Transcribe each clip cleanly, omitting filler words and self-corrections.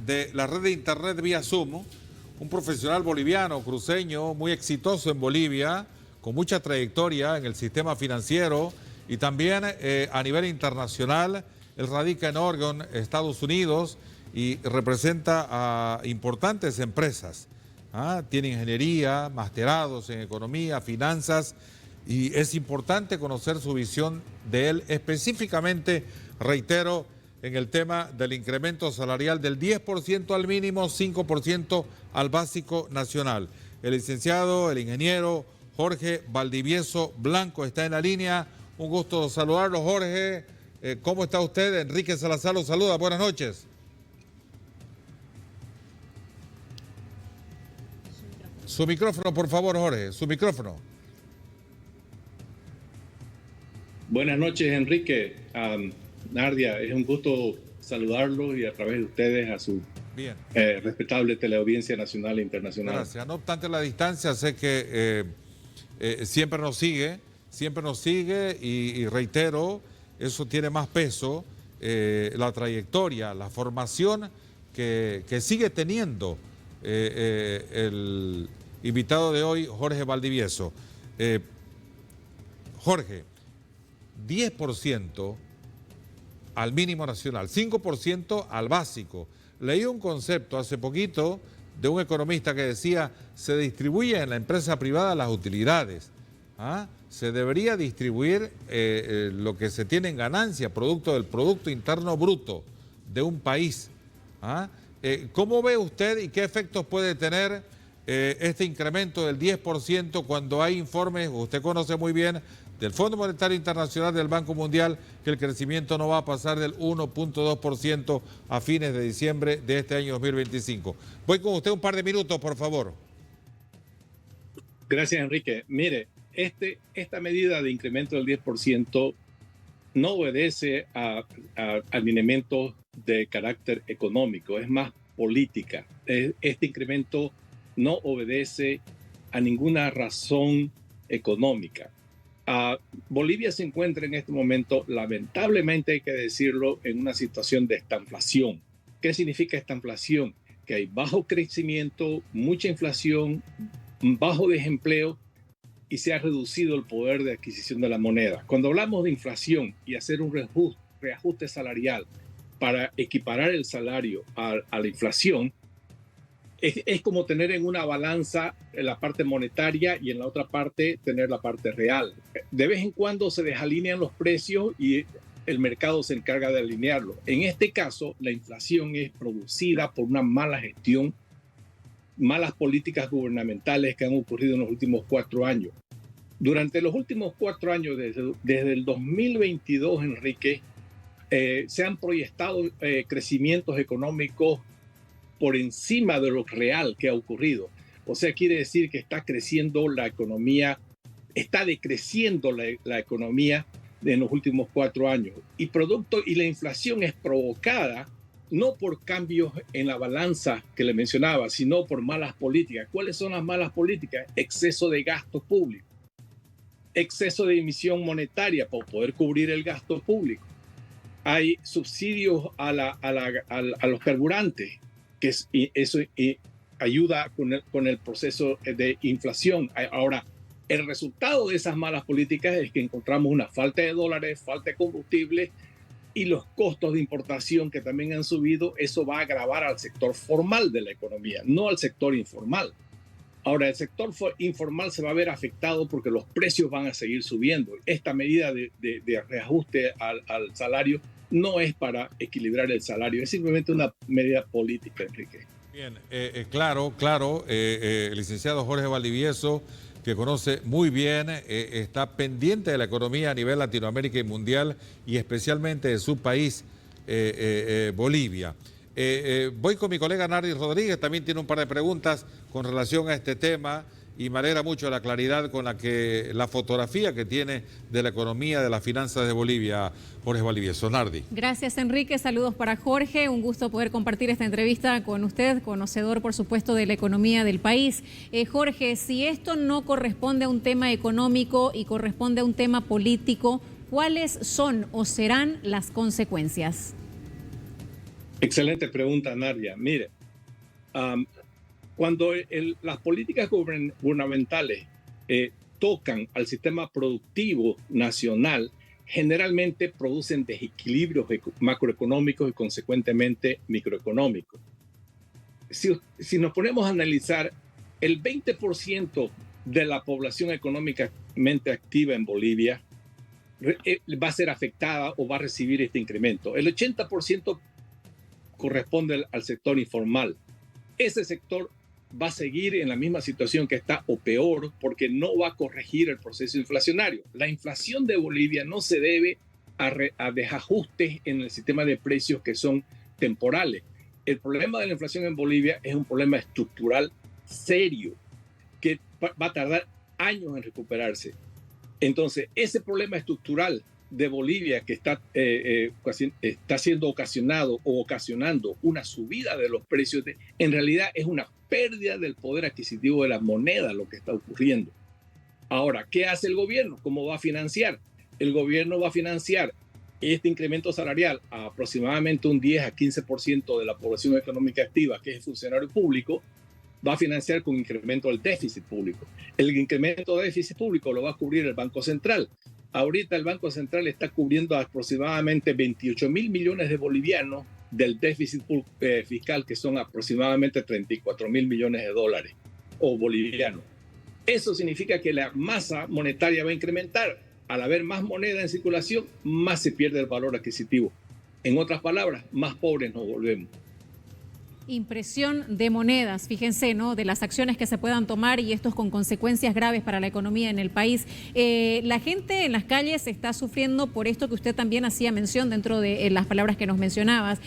De la red de internet vía Zoom, un profesional boliviano, cruceño, muy exitoso en Bolivia, con mucha trayectoria en el sistema financiero y también a nivel internacional. Él radica en Oregon, Estados Unidos, y representa a importantes empresas. Tiene ingeniería, masterados en economía, finanzas, y es importante conocer su visión de él específicamente, reitero, en el tema del incremento salarial del 10% al mínimo, 5% al básico nacional. El licenciado, el ingeniero Jorge Valdivieso Blanco está en la línea. Un gusto saludarlo, Jorge. ¿Cómo está usted? Enrique Salazar lo saluda. Buenas noches. Su micrófono, por favor, Jorge. Su micrófono. Buenas noches, Enrique. Nardia, es un gusto saludarlo y a través de ustedes a su respetable teleaudiencia nacional e internacional. Gracias. No obstante la distancia, sé que siempre nos sigue y reitero, eso tiene más peso, la trayectoria, la formación que sigue teniendo el invitado de hoy, Jorge Valdivieso. Jorge, 10% al mínimo nacional, 5% al básico. Leí un concepto hace poquito de un economista que decía, se distribuye en la empresa privada las utilidades. Se debería distribuir lo que se tiene en ganancia, producto del Producto Interno Bruto de un país. ¿Cómo ve usted y qué efectos puede tener este incremento del 10% cuando hay informes, usted conoce muy bien, del Fondo Monetario Internacional, del Banco Mundial, que el crecimiento no va a pasar del 1.2% a fines de diciembre de este año 2025? Voy con usted un par de minutos, por favor. Gracias, Enrique. Mire, esta medida de incremento del 10% no obedece a alineamientos de carácter económico, es más política. Este incremento no obedece a ninguna razón económica. Bolivia se encuentra en este momento, lamentablemente hay que decirlo, en una situación de estanflación. ¿Qué significa estanflación? Que hay bajo crecimiento, mucha inflación, bajo desempleo y se ha reducido el poder de adquisición de la moneda. Cuando hablamos de inflación y hacer un reajuste salarial para equiparar el salario a la inflación, es como tener en una balanza la parte monetaria y en la otra parte tener la parte real. De vez en cuando se desalinean los precios y el mercado se encarga de alinearlo. En este caso, la inflación es producida por una mala gestión, malas políticas gubernamentales que han ocurrido en los últimos 4 años. Durante los últimos 4 años, desde el 2022, Enrique, se han proyectado crecimientos económicos por encima de lo real que ha ocurrido. O sea, quiere decir que está creciendo la economía, está decreciendo la economía en los últimos 4 años. Y la inflación es provocada no por cambios en la balanza que le mencionaba, sino por malas políticas. ¿Cuáles son las malas políticas? Exceso de gasto público, exceso de emisión monetaria para poder cubrir el gasto público. Hay subsidios a los carburantes, que eso ayuda con el proceso de inflación. Ahora, el resultado de esas malas políticas es que encontramos una falta de dólares, falta de combustible y los costos de importación que también han subido. Eso va a agravar al sector formal de la economía, no al sector informal. Ahora, el sector informal se va a ver afectado porque los precios van a seguir subiendo. Esta medida de reajuste al salario no es para equilibrar el salario, es simplemente una medida política, Enrique. Bien, claro, el licenciado Jorge Valdivieso, que conoce muy bien, está pendiente de la economía a nivel Latinoamérica y mundial, y especialmente de su país, Bolivia. Voy con mi colega Nardi Rodríguez, también tiene un par de preguntas con relación a este tema, y me alegra mucho la claridad con la fotografía que tiene de la economía, de las finanzas de Bolivia, Jorge Valdivieso. Nardi. Gracias, Enrique. Saludos para Jorge. Un gusto poder compartir esta entrevista con usted, conocedor, por supuesto, de la economía del país. Jorge, si esto no corresponde a un tema económico y corresponde a un tema político, ¿cuáles son o serán las consecuencias? Excelente pregunta, Nadia. Mire, cuando las políticas gubernamentales tocan al sistema productivo nacional, generalmente producen desequilibrios macroeconómicos y consecuentemente microeconómicos. Si nos ponemos a analizar, el 20% de la población económicamente activa en Bolivia va a ser afectada o va a recibir este incremento. El 80% corresponde al sector informal. Ese sector va a seguir en la misma situación que está o peor porque no va a corregir el proceso inflacionario. La inflación de Bolivia no se debe a desajustes en el sistema de precios que son temporales. El problema de la inflación en Bolivia es un problema estructural serio que va a tardar años en recuperarse. Entonces, ese problema estructural de Bolivia que está siendo ocasionado o ocasionando una subida de los precios, en realidad es una pérdida del poder adquisitivo de la moneda lo que está ocurriendo. Ahora, ¿qué hace el gobierno? ¿Cómo va a financiar? El gobierno va a financiar este incremento salarial a aproximadamente un 10 a 15% de la población económica activa, que es el funcionario público, va a financiar con incremento del déficit público. El incremento de déficit público lo va a cubrir el Banco Central. Ahorita el Banco Central está cubriendo aproximadamente 28.000 millones de bolivianos del déficit fiscal, que son aproximadamente 34.000 millones de dólares o bolivianos. Eso significa que la masa monetaria va a incrementar. Al haber más moneda en circulación, más se pierde el valor adquisitivo. En otras palabras, más pobres nos volvemos. Impresión de monedas, fíjense, ¿no? De las acciones que se puedan tomar y estos con consecuencias graves para la economía en el país. La gente en las calles está sufriendo por esto que usted también hacía mención dentro de las palabras que nos mencionabas.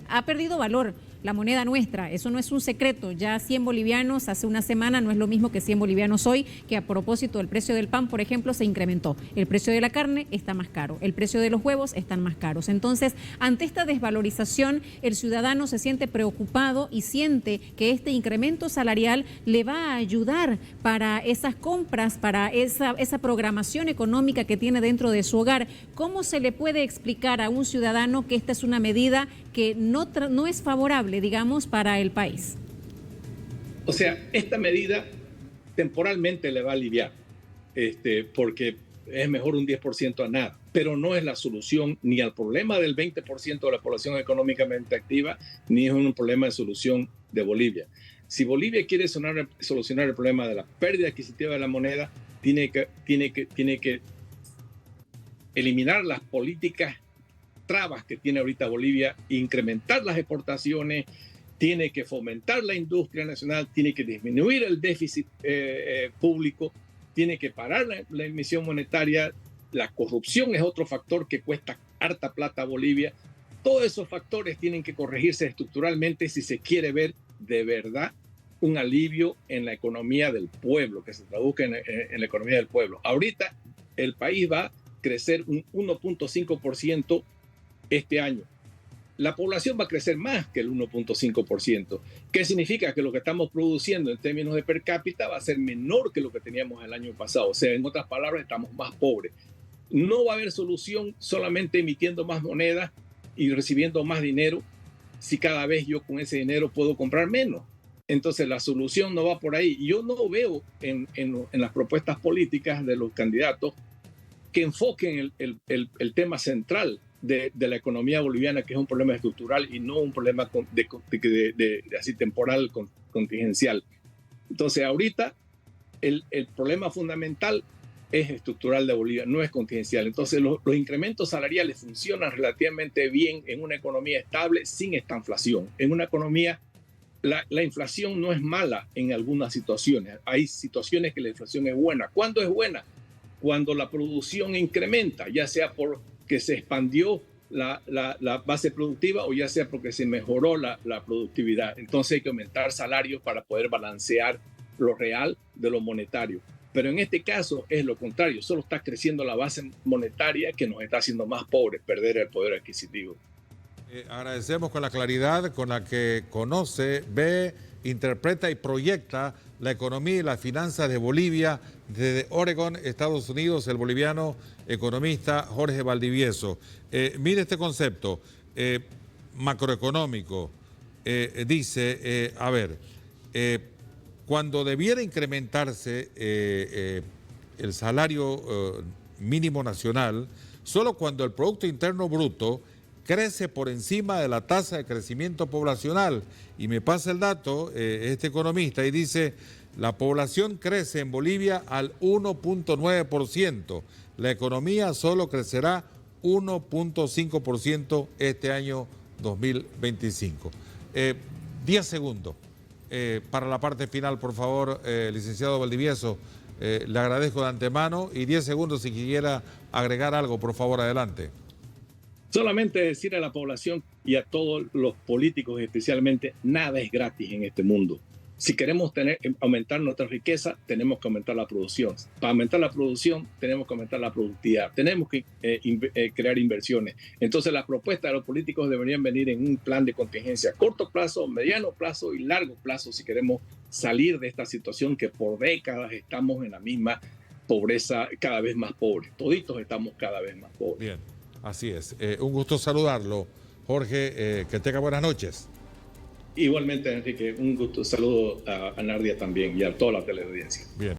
Ha perdido valor la moneda nuestra, eso no es un secreto. Ya 100 bolivianos hace una semana no es lo mismo que 100 bolivianos hoy, que a propósito del precio del pan, por ejemplo, se incrementó. El precio de la carne está más caro, el precio de los huevos están más caros. Entonces, ante esta desvalorización, el ciudadano se siente preocupado y siente que este incremento salarial le va a ayudar para esas compras, para esa programación económica que tiene dentro de su hogar. ¿Cómo se le puede explicar a un ciudadano que esta es una medida que no es favorable, digamos, para el país? O sea, esta medida temporalmente le va a aliviar, porque es mejor un 10% a nada, pero no es la solución ni al problema del 20% de la población económicamente activa, ni es un problema de solución de Bolivia. Si Bolivia quiere solucionar el problema de la pérdida adquisitiva de la moneda, tiene que eliminar las políticas trabas que tiene ahorita Bolivia, incrementar las exportaciones, tiene que fomentar la industria nacional, tiene que disminuir el déficit público, tiene que parar la emisión monetaria, la corrupción es otro factor que cuesta harta plata a Bolivia. Todos esos factores tienen que corregirse estructuralmente si se quiere ver de verdad un alivio en la economía del pueblo, que se traduzca en la economía del pueblo. Ahorita el país va a crecer un 1.5% este año. La población va a crecer más que el 1.5%. ¿Qué significa? Que lo que estamos produciendo en términos de per cápita va a ser menor que lo que teníamos el año pasado. O sea, en otras palabras, estamos más pobres. No va a haber solución solamente emitiendo más moneda y recibiendo más dinero si cada vez yo con ese dinero puedo comprar menos. Entonces, la solución no va por ahí. Yo no veo en las propuestas políticas de los candidatos que enfoquen el tema central de la economía boliviana, que es un problema estructural y no un problema así temporal, contingencial. Entonces, ahorita el problema fundamental es estructural de Bolivia, no es contingencial. Entonces, los incrementos salariales funcionan relativamente bien en una economía estable sin esta inflación. En una economía, la inflación no es mala en algunas situaciones. Hay situaciones que la inflación es buena. ¿Cuándo es buena? Cuando la producción incrementa, ya sea porque se expandió la base productiva o ya sea porque se mejoró la productividad. Entonces hay que aumentar salarios para poder balancear lo real de lo monetario. Pero en este caso es lo contrario, solo está creciendo la base monetaria que nos está haciendo más pobres, perder el poder adquisitivo. Agradecemos con la claridad con la que conoce, ve, interpreta y proyecta la economía y las finanzas de Bolivia desde Oregon, Estados Unidos, el boliviano economista Jorge Valdivieso. Mire este concepto. macroeconómico dice, cuando debiera incrementarse el salario mínimo nacional, solo cuando el Producto Interno Bruto crece por encima de la tasa de crecimiento poblacional. Y me pasa el dato, este economista, y dice, la población crece en Bolivia al 1.9%. La economía solo crecerá 1.5% este año 2025. 10 segundos para la parte final, por favor, licenciado Valdivieso. Le agradezco de antemano y 10 segundos si quisiera agregar algo, por favor, adelante. Solamente decir a la población y a todos los políticos especialmente, nada es gratis en este mundo. Si queremos aumentar nuestra riqueza, tenemos que aumentar la producción. Para aumentar la producción, tenemos que aumentar la productividad. Tenemos que crear inversiones. Entonces, las propuestas de los políticos deberían venir en un plan de contingencia a corto plazo, mediano plazo y largo plazo si queremos salir de esta situación que por décadas estamos en la misma pobreza, cada vez más pobres. Toditos estamos cada vez más pobres. Bien, así es. Un gusto saludarlo. Jorge, que tenga buenas noches. Igualmente, Enrique, un gusto. Saludo a Nardia también y a toda la teleaudiencia. Bien.